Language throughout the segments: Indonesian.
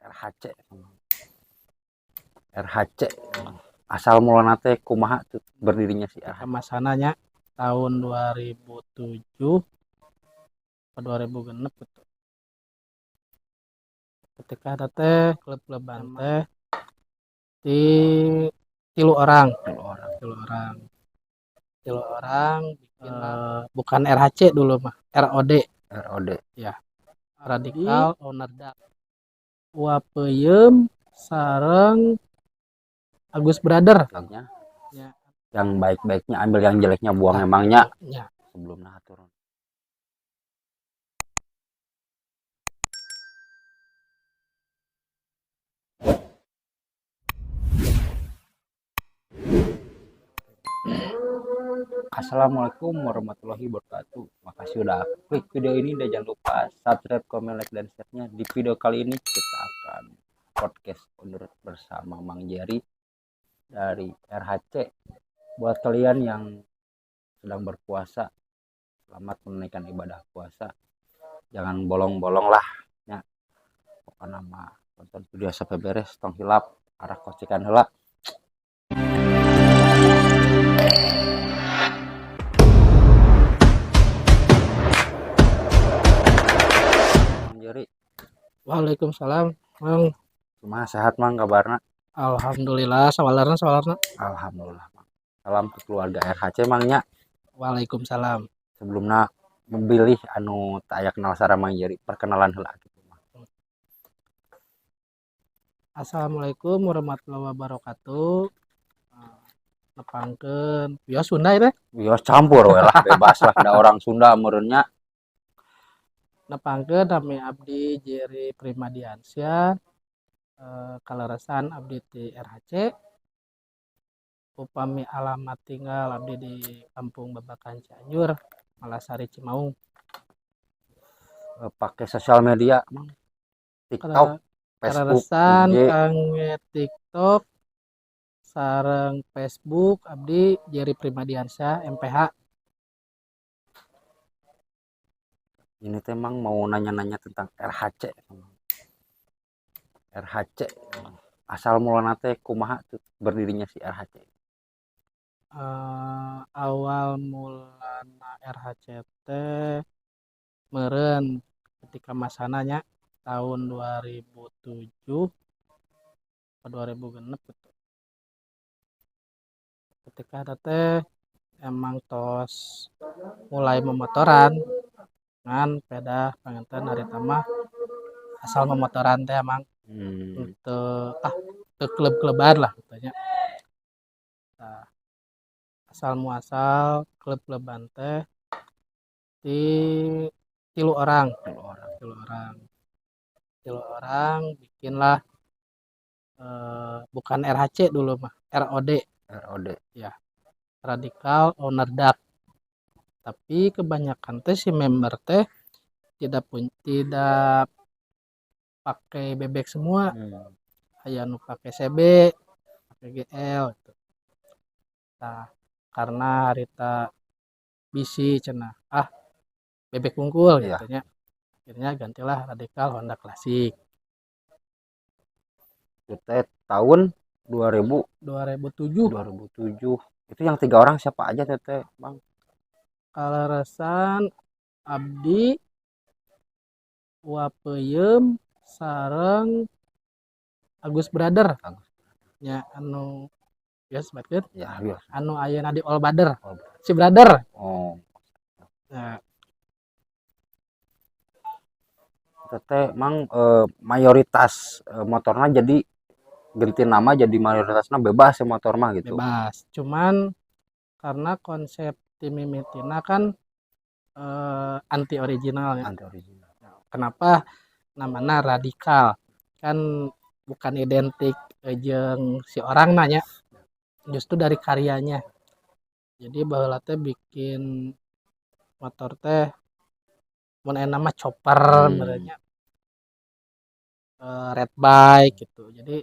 RHC RHC asal mulana teh kumaha tuh berdirinya si RHC? Masananya tahun 2007 atau 2006 gitu. Ketika ada teh klub-kluban teh di tilu orang bikin bukan RHC dulu mah, ROD ya, Radikal Owner Duck Wapeyeum sareng Agus Brother ya. Yang baik-baiknya ambil, yang jeleknya buang emangnya ya. Sebelum turun. Assalamualaikum warahmatullahi wabarakatuh. Makasih udah klik video ini, dan jangan lupa subscribe, komen, like, dan share-nya. Di video kali ini kita akan podcast bersama Mang Jerry dari RHC. Buat kalian yang sedang berpuasa, selamat menunaikan ibadah puasa. Jangan bolong-bolong lah ya. Pokoknya mah tonton video sampai beres, tong hilap arah kocikan heula. Waalaikumsalam, Mang. Kumaha sehat Mang kabarna? Alhamdulillah, sawalarna. Alhamdulillah Mang. Salam ke keluarga RHC Mangnya. Waalaikumsalam. Sebelumnya memilih anu tak aya kenal sareng Mang Jerry, perkenalan heula gitu Mang. Assalamualaikum warahmatullahi wabarakatuh. Nepangkeun bios Sunda teh. Bios campur we lah, bebas lah, da orang Sunda meureunnya. Nepangkeun nami abdi Jerry Primadiansyah, kaleresan abdi di RHC. Upami alamat tinggal abdi di Kampung Babakan Cianjur, Malasari Cimaung. Pakai sosial media Mang, TikTok, Facebook, kangge TikTok sareng Facebook abdi Jerry Primadiansyah MPH. Ini teh Mang mau nanya-nanya tentang RHC. Asal mulana teh kumaha tuh berdirinya si RHC? Awal mulana RHC teh meureun ketika masananya tahun 2007 atau 2006 gitu. Ketika ada teh emang tos mulai memotoran ngan peda panganten hari tamah asal memotoran teh emang untuk klub-kluban lah katanya. Nah, asal muasal klub-kluban teh di tilu orang bikinlah bukan RHC dulu mah, ROD ya, Radikal Owner Duck. Tapi kebanyakan teh si member teh tidak pakai bebek semua. Aya nu pakai CB, pakai GL gitu. Nah, karena harita bisi cenah bebek unggul gitu nya. Akhirnya gantilah Radikal Honda Klasik. Itu tahun 2007. Itu yang 3 orang siapa aja teteh Bang? Kaleresan abdi Wapeyeum sareng Agus Brother. Ya anu biasa banget. Ya, biasa. Anu ayeuna di All Brother. Si Brother. Nah, teteh Mang mayoritas motornya jadi ganti nama, jadi mayoritasnya bebas ya motor mah gitu. Bebas. Cuman karena konsep tim mimitina kan anti original ya. Kenapa namanya Radikal? Kan bukan identik jeung si orang nanya, justru dari karyanya. Jadi baheula teh bikin motor teh mun nama chopper merenya red bike gitu. Jadi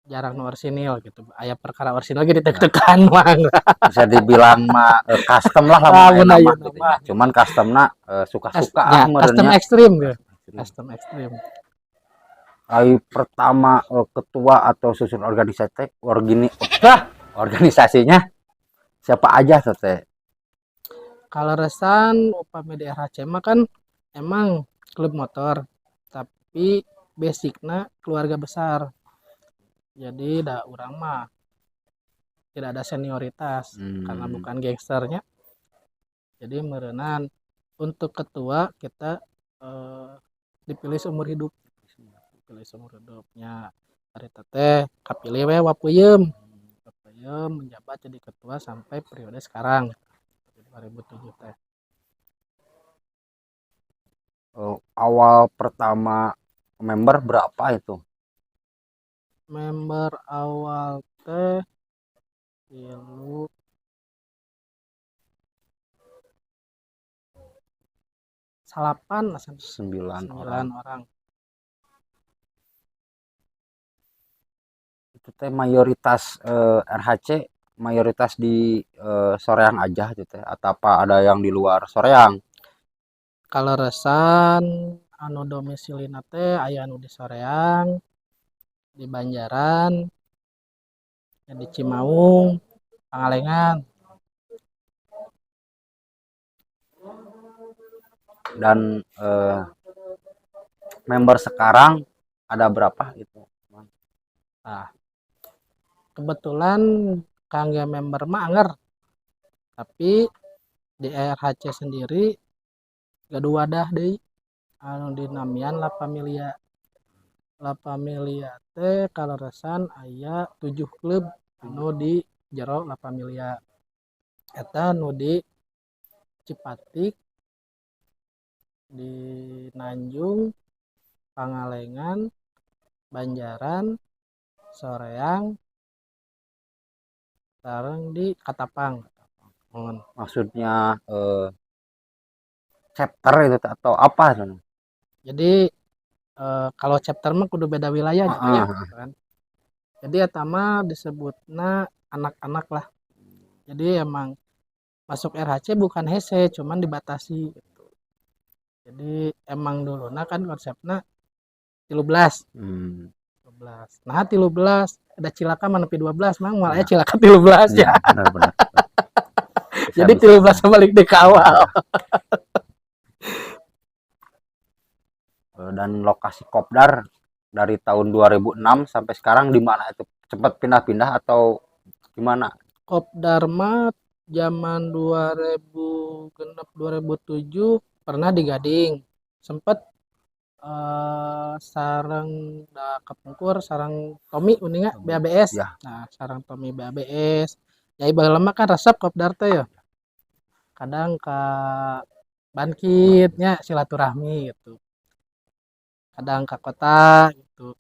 jarang nu orsinil gitu. Aya perkara orsinil ge ditekan Mang. Bisa dibilang mah custom lah nama gitu. Cuman customna suka-suka custom ekstrim gitu. Custom ekstrim. Ai pertama ketua atau susun organisasinya siapa aja tuh teh? Kalau resan upami di RHC mah kan emang klub motor, tapi basicnya keluarga besar. Jadi dah orang mah tidak ada senioritas karena Hmm. bukan gangsternya. Jadi merenan untuk ketua kita eh, dipilih seumur hidup. Dipilih seumur hidupnya. Hari teh kapilih we wapuyem. Wapuyem menjabat jadi ketua sampai periode sekarang 2007 teh. Awal pertama member berapa itu? Member awal teh ilu 8 lah sampai 9 orang. 9 orang. Itu teh mayoritas RHC mayoritas di Soreang aja gitu teh atau apa ada yang di luar Soreang? Kalau resan anu domisilina teh aya anu di Soreang, di Banjaran, di Cimaung, Pangalengan. Dan member sekarang ada berapa itu? Nah, kebetulan kangge member mah anger, tapi di RHC sendiri gaduh wadah deui anu dinamian La Familia. La Familia teh kalau resan aya 7 klub anu di jero La Familia. Eta anu di Cipatik, di Nanjung, Pangalengan, Banjaran, Soreang, sareng di Katapang. Mohon. Maksudnya chapter itu teh atau apa itu? Jadi kalau chapter mah kudu beda wilayah gitu ya, kan. Jadi eta mah disebutna anak-anak lah. Jadi emang masuk RHC bukan hese, cuman dibatasi gitu. Jadi emang duluna kan konsepna 13. Hmm. 12. Nah, 13 ada cilaka mana 12 mang malah ya cilaka 13 ya. Ya, benar-benar. Jadi 13 balik dikawal. Dan lokasi kopdar dari tahun 2006 sampai sekarang di mana itu? Cepat pindah-pindah atau gimana? Kopdar mah zaman 2006 2007 pernah di Gading. Sempet sarang da kapungkur sarang Tommy uninga BABS. Ya. Nah, sarang Tommy BABS. Ya baheula mah kan resep kopdar teh ya. Kadang ka Bankit nya silaturahmi gitu. Kadang ke kota gitu.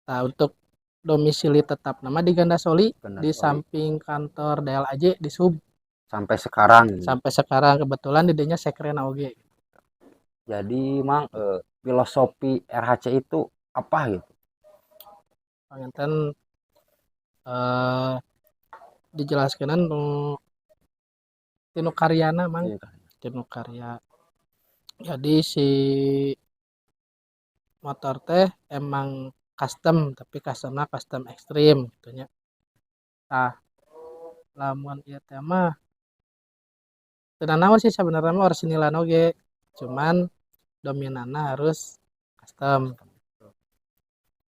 Nah, untuk domisili tetap nama di Gandasoli di samping kantor DLAJ di Sub sampai sekarang. sampai sekarang kebetulan didinya sekrena oge. Jadi mang filosofi RHC itu apa gitu? Panganten dijelaskan nu tinu karyana mang tinu karya. Jadi si motor teh emang custom tapi customnya custom ekstrim gitu nya. Nah, lamun ieu teh mah teu naon sih sebenarnya mah orsinilan oge. Cuman dominanna harus custom.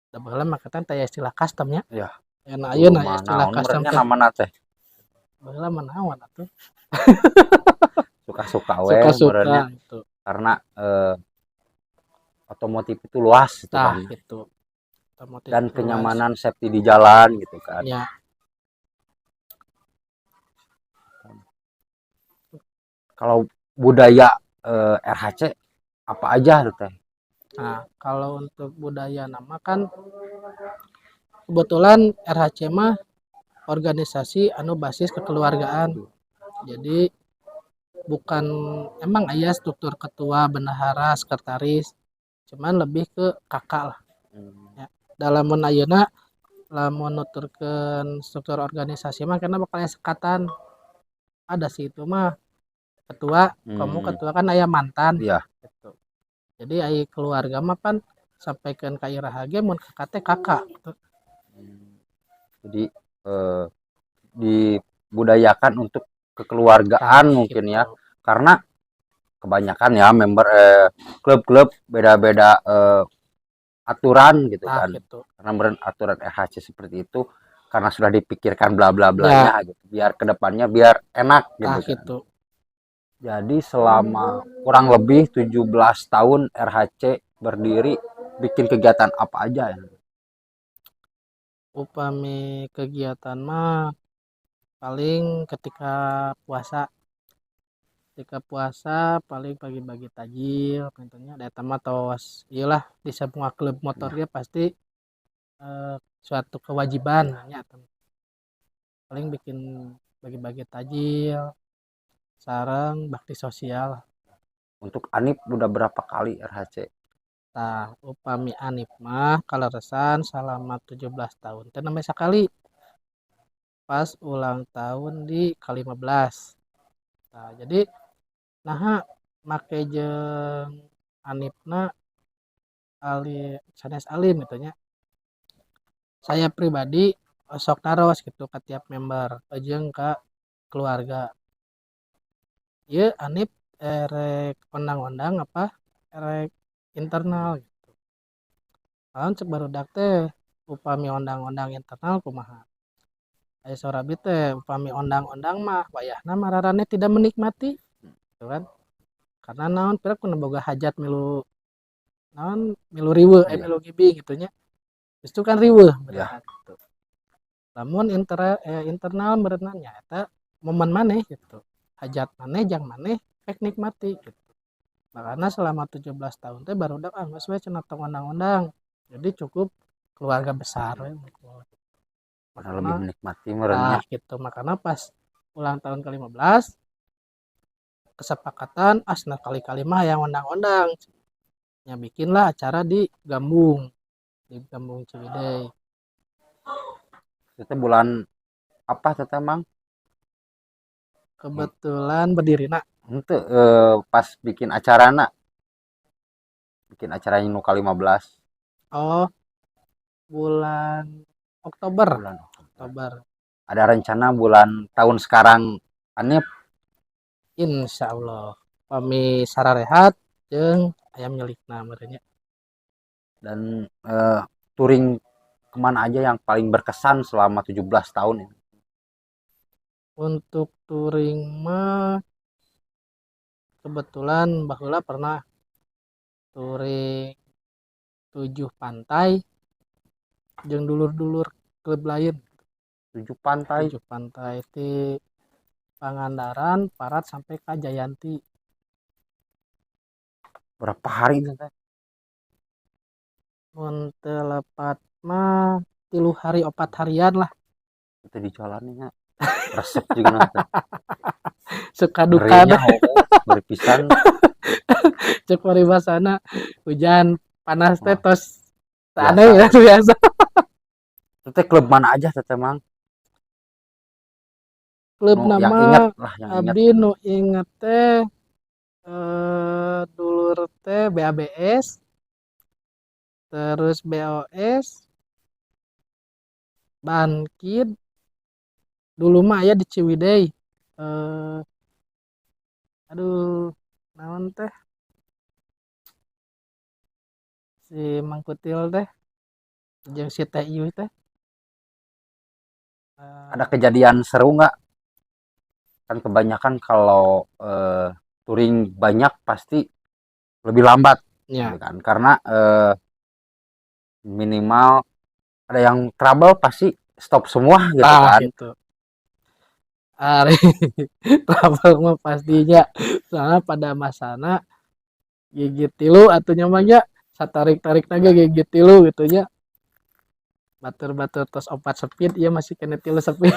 Da baheula mah katan teh istilah custom nya. Ya. Enak ayeuna istilah custom teh. Namana teh. Baheula mah naon atuh? Suka-suka we Suka-suka gitu. karena otomotif itu luas gitu Tah kan. gitu. Otomotif Dan luas. kenyamanan safety di jalan gitu kan. Ya. Kalau budaya RHC apa aja tuh teh? Nah, kalau untuk budaya nama kan kebetulan RHC mah organisasi anu basis kekeluargaan. Jadi bukan emang aya struktur ketua, bendahara, sekretaris, cuman lebih ke kakak lah. Ya. Dalam ayeuna lamun nuturkeun struktur organisasi mah karena bakal sekatan. Ada sih itu mah ketua, kamu ketua kan aya mantan. Iya. Gitu. Jadi aya keluarga mah kan sampaikan ka iraha ge mun kakak teh kakak gitu. Jadi dibudayakan untuk kekeluargaan mungkin Gitu. ya, karena kebanyakan ya member klub-klub beda-beda aturan gitu kan, Gitu. karena meren aturan RHC seperti itu karena sudah dipikirkan bla bla Ya, blanya gitu, biar kedepannya biar enak gitu kan. gitu. Jadi selama kurang lebih 17 tahun RHC berdiri, bikin kegiatan apa aja ya? Upami kegiatan mah paling puasa. Ketika puasa paling bagi-bagi tajil tentunya da eta mah tos iyalah di semua klub motor ge pasti suatu kewajiban nya paling bikin bagi-bagi tajil sareng bakti sosial. Untuk Anip udah berapa kali RHC? Tah upami Anip mah kaleresan selama 17 tahun teh namanya sakali pas ulang tahun di ke-15. Nah, jadi naha make jeung Anipna sanes alim gitu nya. Saya pribadi sok naros gitu ke tiap member jeung ka keluarga. Ieu Anip erek ondang-ondang apa erek internal gitu. Naon cek barudak teh upami ondang-ondang internal kumaha. Aya sorabi teh upami ondang-ondang mah wayahna mararane tidak menikmati gitu kan. Karena naon pira kuna boga hajat milu naon milu riweuh Iya, milu gibing gitu nya. Itu kan riweuh ya. beneran gitu. Lamun internal berenang eta momen maneh gitu. Hajat maneh jang maneh rek nikmati gitu. Makanya selama 17 tahun teh barudak geus we cenah tong ondang-ondang. Jadi cukup keluarga besar we. Karena lebih Makanya menikmati merenya. gitu. Makanya pas ulang tahun ke-15 kesepakatan asna kali-kali mah yang ondang-ondang. Ya bikinlah acara di Gambung Ciwidey. Itu bulan apa teteh Mang? Kebetulan berdiri nak. Itu pas bikin acarana, bikin acaranya nu ke-15 Oh, bulan Oktober. bulan Oktober. Oktober. Ada rencana bulan tahun sekarang Anip Insya Allah pami sararehat jeung ayam nyelikna merenya. dan touring kemana aja yang paling berkesan selama 17 tahun ini? Untuk touring mah kebetulan baheula pernah touring 7 pantai jeung dulur-dulur klub lain. 7 pantai 7 pantai di Pangandaran, Parat sampai ke Jayanti. berapa hari itu teh? Mun teu lepat mah 3 hari 4 harian lah. Itu di jalannya resep juga nanti. Suka duka Ngerinya berpisan. cek paribasana hujan panas teh Wah, tos aneh biasa. ya biasa. Teteh klub mana aja teteh Mang? Klub Yang nama inget lah, yang inget. abdi nu inget teh dulur teh BABS terus BOS Bankid dulu mah aya di Ciwidey aduh naon teh si Mangkutil teh jeung si Teh Ieu teh Ada kejadian seru nggak? Kan kebanyakan kalau touring banyak pasti lebih lambat gitu ya kan, karena minimal ada yang trouble pasti stop semua gitu kan. gitu ari travel mah pastinya soalnya pada masana gigit tilu atunya mah nya satarik-tarik naga gigit tilu gitu nya batur-batur tos 4 speed ya masih kena tilu speed.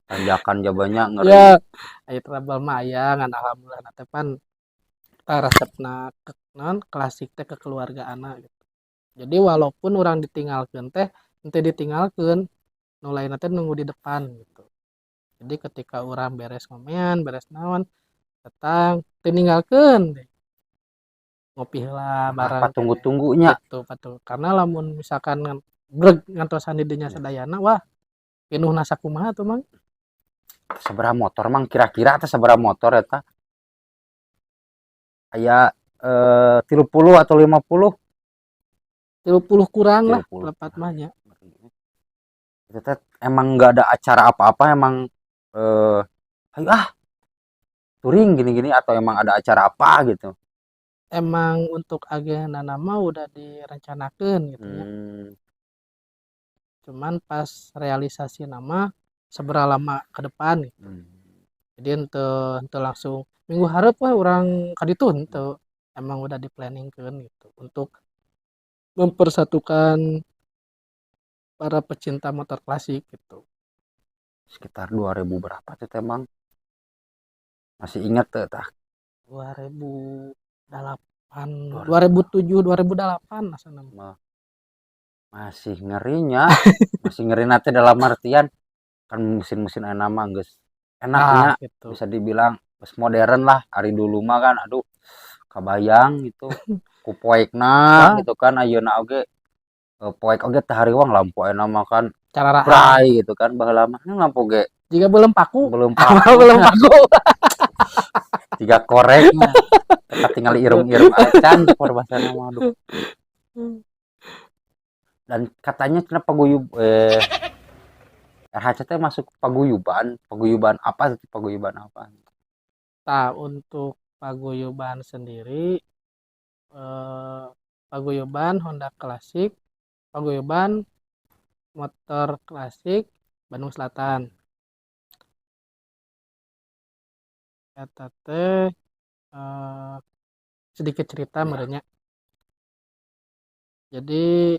Tanjakan jabannya ngeri. Ya aya trouble mah aya ngan alhamdulillah na teh pan eta resepna naon klasik teh kekeluargaanna gitu. Jadi walaupun orang ditinggalkeun teh henteu ditinggalkeun nu lainna teh nunggu di depan gitu. Jadi ketika orang beres ngomean beres naon datang teu ninggalkeun ngopi heula Apa bareng tunggu-tunggunya gitu patuh. Karena lamun misalkan breg ngantosan di dinya sadayana wah pinuh nasa kumaha tuh mang. seberapa motor mang kira-kira atau seberapa motor eta aya 30 atau 50 30 kurang lah 30 lepat mahnya. itu teh emang nggak ada acara apa-apa emang ayo touring gini-gini atau emang ada acara apa gitu. Emang untuk agenda nama udah direncanakan gitu ya. Hmm, Cuman pas realisasi nama seberapa lama ke depan gitu. hmm. Jadi ente langsung minggu harap wah orang kaditu ente emang udah di planning kan gitu untuk mempersatukan para pecinta motor klasik gitu. Sekitar 2000 berapa tuh emang masih ingat tuh tah 2008, 2000 2007, 2008 asana. masih ngerinya masih ngeri nanti dalam artian kan mesin-mesin nama geus enaknya Gitu. bisa dibilang geus modern lah hari dulu mah kan aduh kabayang gitu ku poekna gitu kan ayeuna oge poek oge teh hariwang lampu ayeuna mah kan Cara raan. prai gitu kan baheula mah lampu ge Jika belum paku, belum paku belum paku. tiga koreknya kita tinggal irung-irung acan por bahasana mah aduh dan katanya cenah paguyub RHC teh masuk paguyuban apa tuh paguyuban apa Nah, untuk paguyuban sendiri, paguyuban Honda Klasik, paguyuban motor klasik Bandung Selatan. Eta teh sedikit cerita ya. merenya. Jadi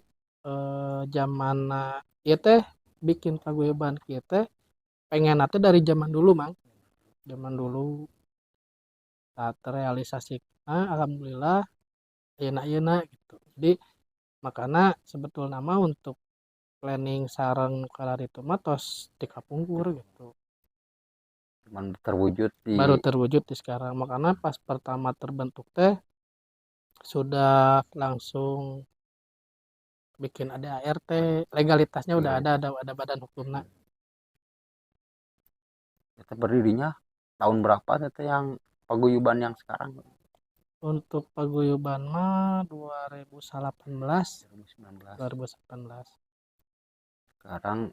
zaman ieu teh bikin paguyuban kieu teh pengen teh dari zaman dulu, Mang. Zaman dulu tak terrealisasi. Nah, alhamdulillah ayeuna gitu. Jadi makanya sebetulnya nama untuk planning sareng kalar itu mah tos dikapungkur gitu. Cuman terwujud di Baru terwujud di sekarang. Makanya pas pertama terbentuk teh sudah langsung bikin ada ART, legalitasnya udah ada badan hukumnya. kita berdirinya tahun berapa itu yang paguyuban yang sekarang Untuk paguyuban mah 2018, 2019 2018. sekarang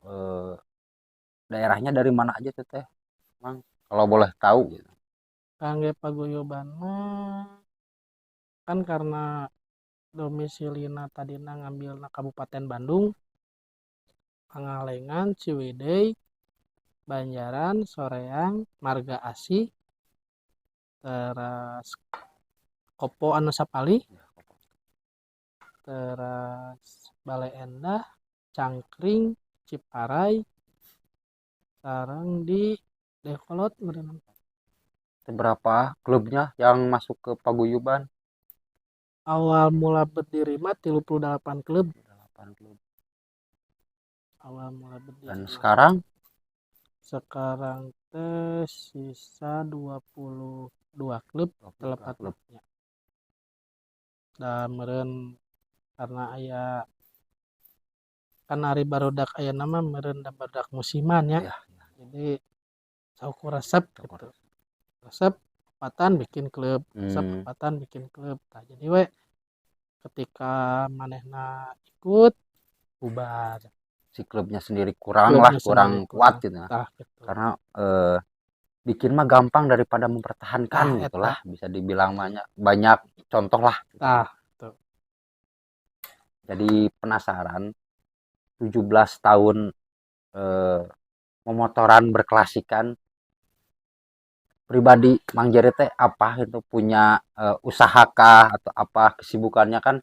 daerahnya dari mana aja tuh teh Mang kalau boleh tahu gitu. Kangge paguyuban mah kan karena domisilina tadina ngambil Kabupaten Bandung, Pangalengan, Ciwidey, Banjaran, Soreang, Marga Asih, teras Kopo anu sapali, teras Bale Endah, Cangkring, Ciparai, sareng di Dekolot meureun. Berapa klubnya yang masuk ke paguyuban Awal mula berdiri mah 38 klub. 8 klub Awal mula berdiri. dan sekarang teh sisa 22 klub terlepas klubnya. Dan meureun karena aya kan hari barudak aya nama meureun da barudak musiman ya. ya. Jadi sauku resep gitu. Resep patan bikin klub, resep patan bikin klub. Nah, jadi we ketika manehna ikut bubar. Si klubnya sendiri kurang kuat gitu. Gitu. Karena bikin mah gampang daripada mempertahankan gitulah bisa dibilang banyak contoh lah tuh. Jadi penasaran 17 tahun memotoran berklasikan pribadi Mang Jere teh apa itu punya usahakah atau apa kesibukannya kan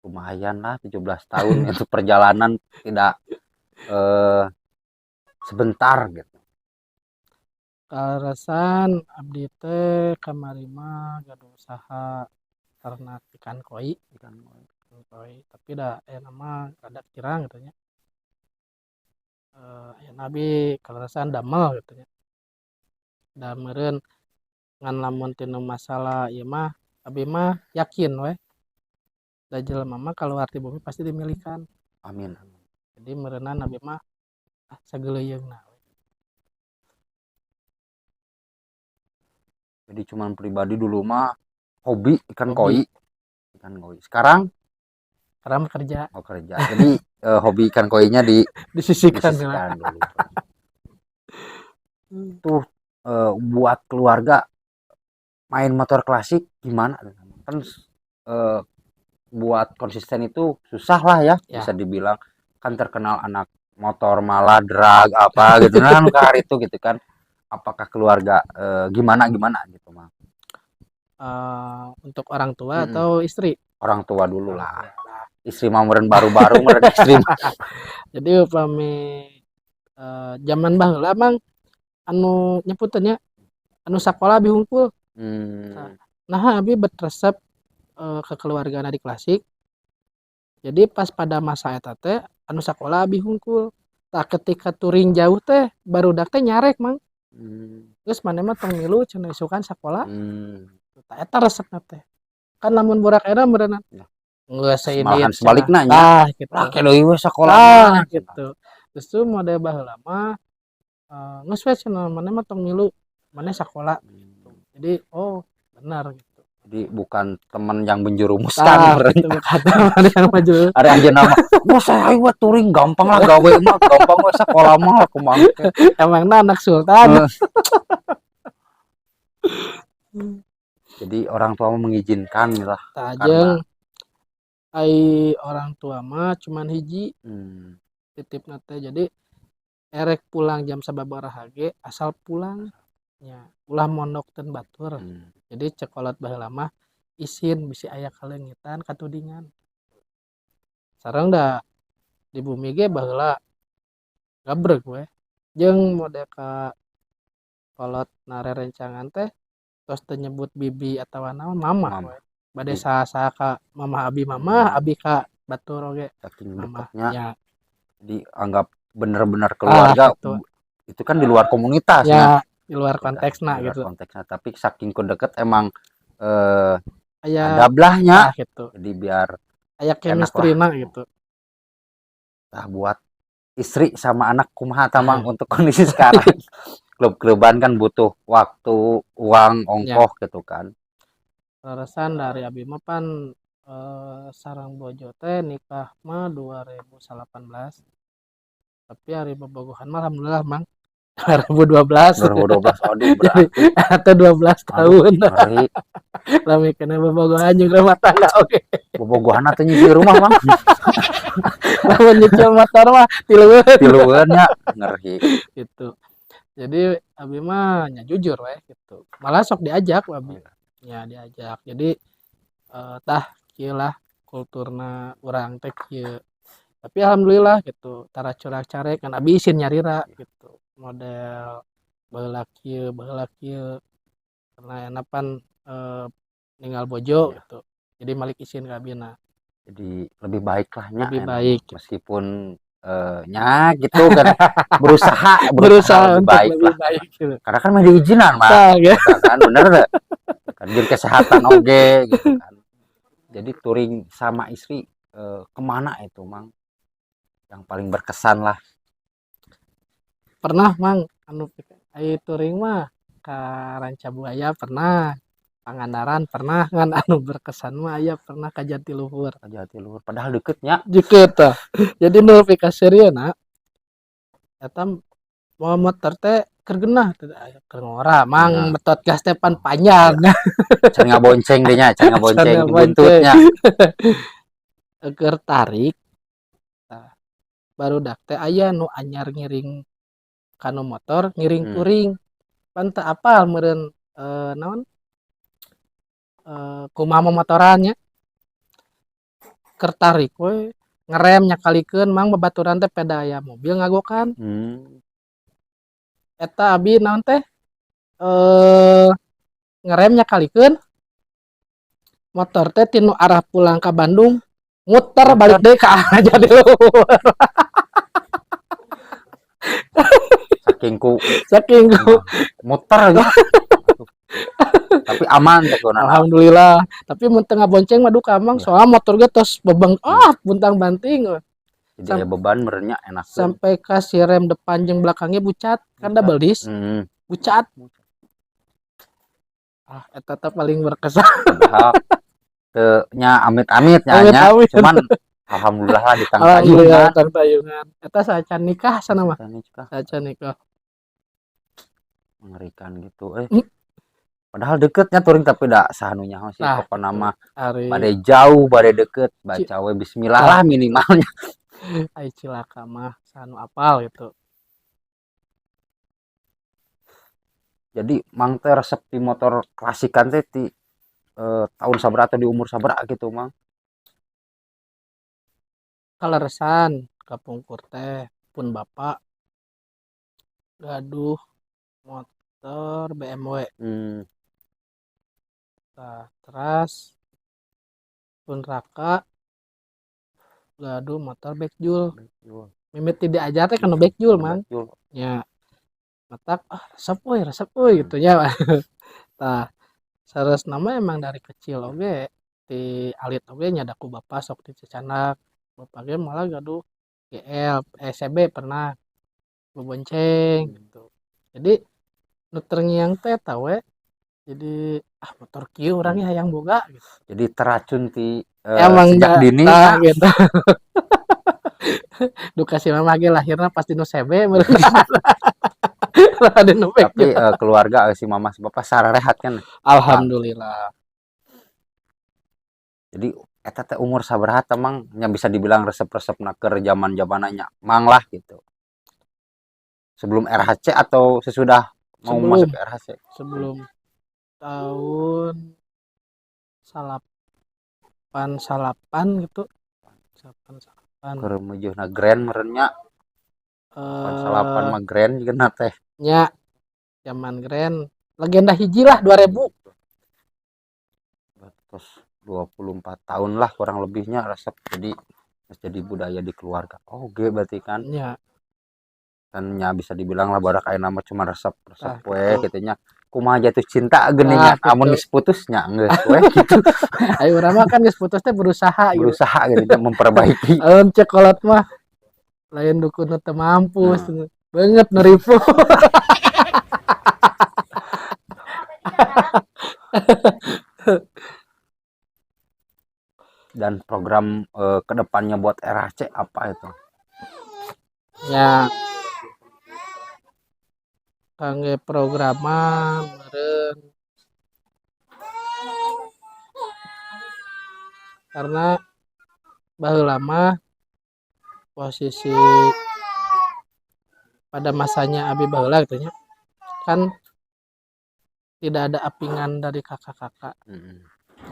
lumayan lah 17 tahun itu perjalanan tidak sebentar gitu. Karasan abdi teh kamari mah gaduh usaha ternak ikan koi. Tapi dah nama rada kirang gitu nya. Nabi karasan damel gitu nya. Da meureun ngan lamun tinu masalah ieu mah abi mah yakin we da jelema mah kaluar ti bumi pasti dimilikan. Amin. Jadi meureunna abi mah sageleuyeungna. Jadi cuman pribadi dulu mah hobi ikan Hobi. koi. Sekarang Karena kerja mau kerja. Jadi hobi ikan koinya disisihkan disisihkan dulu. Tuh buat keluarga main motor klasik gimana? Kan buat konsisten itu susah lah ya, bisa dibilang kan terkenal anak motor malah drag apa gitu kan hari itu gitu kan. Apakah keluarga gimana gitu mah? untuk orang tua atau istri? Orang tua dulu lah. Istri mah meureun baru-baru meureun istri mah. Jadi upami zaman baheula mang anu nyebutannya anu sakola abi hungkul. Nah, abi betresep ke keluargana di Klasik. Jadi pas pada masa eta teh anu sakola abi hungkul. Tah ketika touring jauh teh barudak teh nyarek mang. Terus mana mah tong milu cenah isukan sakola. Tah eta resepna teh. Kan lamun borak era meureunna. Geus Malahan sebaliknya nya. Gitu. Lah kedeui we sakola gitu. Terus tuh mode baheula mah geus we cenah mana mah tong milu mana sakola. Jadi oh benar gitu. Jadi bukan teman yang menjerumuskan gitu, ada yang maju. Ada aja nama wah saya touring gampang lah gawe mah gampang we sakola mah kumaha Emangna anak sultan. Jadi orang tua mengizinkan lah karena ai orang tua mah cuman hiji titip nate. Jadi erek pulang jam sababaraha ge asal pulang nya ulah mondokkeun batur. Jadi cekolot baheula mah isin bisi aya kalengitan katudingan. Sareng da di bumi ge baheula gabreg we jeung mode ka kolot narerencangan teh tos teu nyebut bibi atawa naon mama we. Bade saha ka mama abi ka batur oge saking mama dekatnya. Jadi anggap bener-bener keluarga itu kan di luar komunitas ya, di luar konteksna gitu. Tapi saking deket emang ada belahnya gitu. Jadi biar aya chemistry-na gitu. Nah, buat istri sama anak kumaha tamang untuk kondisi sekarang. Klub-kluban kan butuh waktu, uang, ongkoh gitu kan. Terusan dari abi mah pan sareng bojo teh nikah mah 2018. Tapi hari bobogohan mah alhamdulillah mang 2012. Aduh berarti atau 12 tahun. Ngeri. Lami kena bobogohan jeung rumah tangga oge. Bobogohan atuh nyicil rumah mang. Lamun nyicil motor mah tilueun nya ngeri gitu. Jadi abi mah nya jujur we gitu. Malah sok diajak abi. Ya diajak. Jadi tah kieu lah kulturna urang teh kieu. Tapi alhamdulillah gitu tara corak-carek kan abi isin nyarira gitu. Model baheula kieu karena enapan ninggal bojo gitu. Jadi malik isin ka abina. Jadi lebih baik lah nya. Lebih baik meskipun nya gitu kan berusaha untuk lebih baik gitu. Karena kan masih izinan mah kan bener gak kan jadi kesehatan oge gitu kan. Jadi touring sama istri kemana itu mang yang paling berkesan lah? Pernah mang anu touring mah ka Ranca Buaya pernah, Pangandaran pernah, kan anu berkesan mah aya pernah ka Jatiluhur. Padahal deketnya. Deket tah. Jadi nu ka Serieuna eta motor teh keur geunah teh keur ngora mang metot gas teh pan panjang. Can ngabonceng deh nya, can ngabonceng buntutnya. Keur tarik. Tah. Barudak teh aya nu anyar ngiring kanu motor, ngiring touring. Pan teu apal meureun naon? Kumaha motorannya kertarik we ngerem nyakalikeun mang babaturan teh peda aya mobil ngagokan. Eta abi naon teh ngerem nyakalikeun motor teh tinu arah pulang ka Bandung muter balik deui ka arah Jatiluhur. saking ku muter aja. tapi aman teh guna. Alhamdulillah. Tapi mun tengah bonceng mah duka mang soal motor ge tos bebeng buntang banting. Jadi beban merenya enak sampai kasih rem depan jeung belakangnya bucat kan double disc. Bucat. Eta teh paling berkesan. Padahal teu nya amit-amit nya cuman alhamdulillah lah di tayungan. Eta sacan nikah sana mah. Sacan nikah. Mengerikan gitu padahal deketnya touring tapi dak sahanunya sih pokokna mah bade jauh bade deket baca we bismillah lah minimalnya. Ai cilaka mah sanu apal gitu. Jadi mang teh resep di motor klasikan teh ti tahun sabaraha atau di umur sabaraha gitu mang? Kaleresan kapungkur teh pun bapak gaduh motor BMW. Nah, terus pun raka gaduh motor backjul. Mimit tidak aja teh kana backjul mang. Ya. Matak resep euy gitu nya. Tah sanes nama emang dari kecil oge ti alit oge nya da ku bapak sok dicecanak. Bapak ge malah gaduh GL CB pernah bobonceng gitu. Jadi nu terngiang teh eta we. Jadi motor kieu urang hayang boga gitu. Jadi teracun ti sejak dini gitu. Duka si mama ge lahirna pas dinu CB tapi keluarga si mama si bapak sarehat kan. Alhamdulillah. Jadi eta teh umur sabaraha teh mang nya bisa dibilang resep-resepna keur zaman-zamananya mang lah gitu. Sebelum RHC atau sesudah mau masuk ke RHC? Sebelum tahun 88 gitu. 88. Keur meujeuna Grand merenya. 88 mah Grand jeung teh. Nya zaman Grand legenda hiji lah 2000. Terus 24 tahun lah kurang lebihnya resep jadi budaya di keluarga. Oke berarti kan. Nya. Kan nya bisa dibilang lah barak aya nama cuma resep we kitu nya. Kumaha jatuh cinta geuninnya amun geus putus nya geus we gitu. Ayo urang mah kan geus putus teh berusaha gitu nya memperbaiki. Cek kolot mah lain dukun teu mampu banget neripu. Dan program kedepannya buat RHC apa itu? Ya kangge programa meureun karena baheula mah posisi pada masanya abi baheula gitu nya kan tidak ada apingan dari kakak-kakak.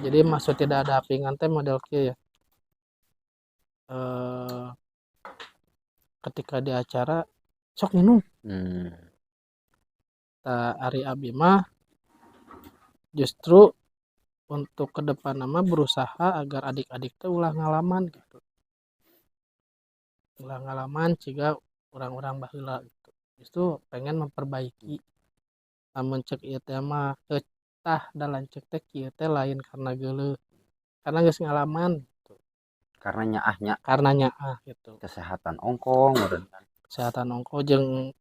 Jadi maksud tidak ada apingan teh model kieu ya. Ketika di acara sok minum. Ari abi mah justru untuk ke depan nama berusaha agar adik-adik teh ulah ngalaman gitu. Ulah ngalaman ciga orang-orang baheula gitu. Justru pengen memperbaiki. Lamun cek ieu teh mah tah da lanceuk teh kieu teh lain karena geuleuh. Karena geus ngalaman gitu. Karena nyaah gitu. Kesehatan ongkong meureun. Kesehatan ongkong jeung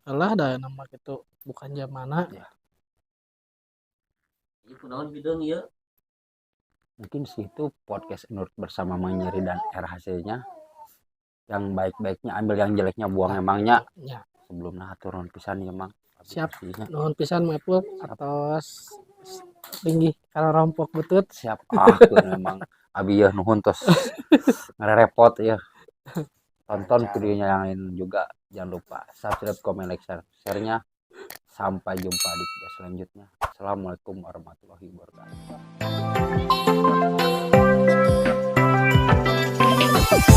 lah da nama gitu bukan zamanna. Ya. Ieu kunaon bidang ieu? Mungkin sih itu podcast Nurut bersama Mang Nyeri dan RHC-nya. Yang baik-baiknya ambil, yang jeleknya buang emangnya. Ya. Sebelum turun pisan ya Mang. Siap. Nuhun pisan Mepul atos tinggi kalau rompok butut. Siap memang. Abi ya nuhun tos ngerepot ya. Tonton videonya yang lain juga. Jangan lupa subscribe, komen, like, share-nya. Sampai jumpa di video selanjutnya. Assalamualaikum warahmatullahi wabarakatuh.